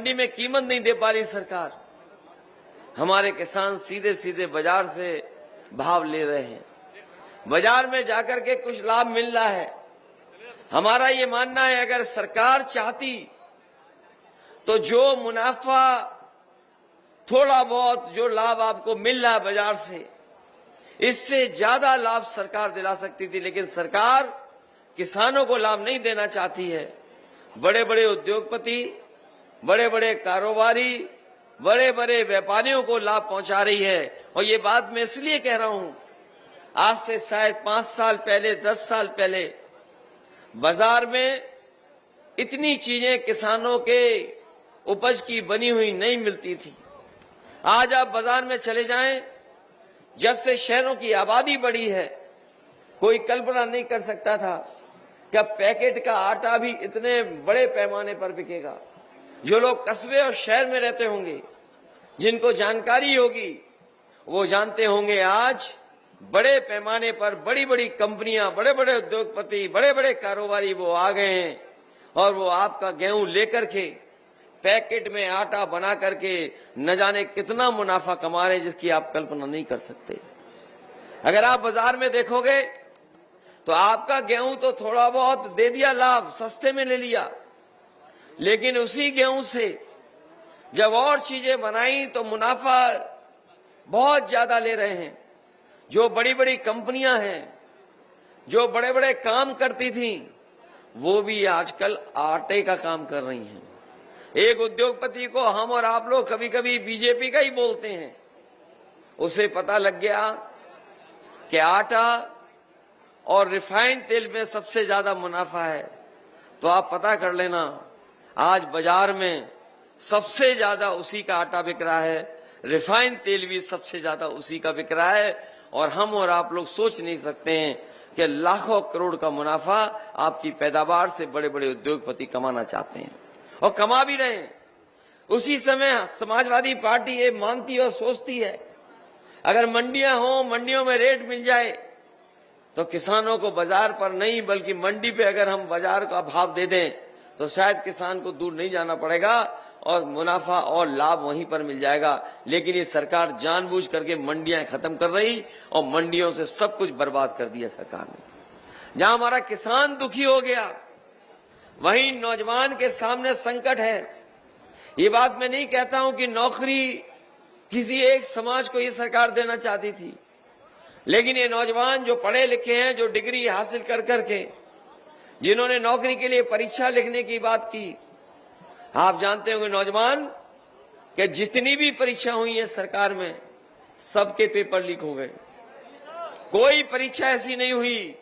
मंडी में कीमत नहीं दे पा रही सरकार। हमारे किसान सीधे सीधे बाजार से भाव ले रहे हैं, बाजार में जाकर के कुछ लाभ मिल रहा है। हमारा ये मानना है अगर सरकार चाहती तो जो मुनाफा थोड़ा बहुत जो लाभ आपको मिल रहा है बाजार से, इससे ज्यादा लाभ सरकार दिला सकती थी, लेकिन सरकार किसानों को लाभ नहीं देना चाहती है। बड़े बड़े उद्योगपति, बड़े बड़े कारोबारी, बड़े बड़े व्यापारियों को लाभ पहुंचा रही है। और ये बात मैं इसलिए कह रहा हूं, आज से शायद 5 साल पहले, 10 साल पहले बाजार में इतनी चीजें किसानों के उपज की बनी हुई नहीं मिलती थी। आज आप बाजार में चले जाएं, जब से शहरों की आबादी बढ़ी है, कोई कल्पना नहीं कर सकता था कि अब पैकेट का आटा भी इतने बड़े पैमाने पर बिकेगा। जो लोग कस्बे और शहर में रहते होंगे, जिनको जानकारी होगी, वो जानते होंगे आज बड़े पैमाने पर बड़ी बड़ी कंपनियां, बड़े बड़े उद्योगपति, बड़े बड़े कारोबारी वो आ गए हैं और वो आपका गेहूं लेकर के पैकेट में आटा बना करके न जाने कितना मुनाफा कमा रहे हैं, जिसकी आप कल्पना नहीं कर सकते। अगर आप बाजार में देखोगे तो आपका गेहूं तो थोड़ा बहुत दे दिया लाभ, सस्ते में ले लिया, लेकिन उसी गेहूं से जब और चीजें बनाई तो मुनाफा बहुत ज्यादा ले रहे हैं। जो बड़ी बड़ी कंपनियां हैं, जो बड़े बड़े काम करती थी, वो भी आजकल आटे का काम कर रही हैं। एक उद्योगपति को हम और आप लोग कभी कभी बीजेपी का ही बोलते हैं, उसे पता लग गया कि आटा और रिफाइंड तेल में सबसे ज्यादा मुनाफा है। तो आप पता कर लेना, आज बाजार में सबसे ज्यादा उसी का आटा बिक रहा है, रिफाइंड तेल भी सबसे ज्यादा उसी का बिक रहा है। और हम और आप लोग सोच नहीं सकते हैं कि लाखों करोड़ का मुनाफा आपकी पैदावार से बड़े बड़े उद्योगपति कमाना चाहते हैं और कमा भी रहे हैं। उसी समय समाजवादी पार्टी ये मानती और सोचती है अगर मंडियां हो, मंडियों में रेट मिल जाए तो किसानों को बाजार पर नहीं बल्कि मंडी पे अगर हम बाजार का भाव दे दें तो शायद किसान को दूर नहीं जाना पड़ेगा और मुनाफा और लाभ वहीं पर मिल जाएगा। लेकिन ये सरकार जानबूझ करके मंडियां खत्म कर रही और मंडियों से सब कुछ बर्बाद कर दिया सरकार ने। जहां हमारा किसान दुखी हो गया, वहीं नौजवान के सामने संकट है। ये बात मैं नहीं कहता हूं कि नौकरी किसी एक समाज को ये सरकार देना चाहती थी, लेकिन ये नौजवान जो पढ़े लिखे हैं, जो डिग्री हासिल कर करके, जिन्होंने नौकरी के लिए परीक्षा लिखने की बात की, आप जानते होंगे नौजवान कि जितनी भी परीक्षा हुई है सरकार में, सबके पेपर लीक हो गए। कोई परीक्षा ऐसी नहीं हुई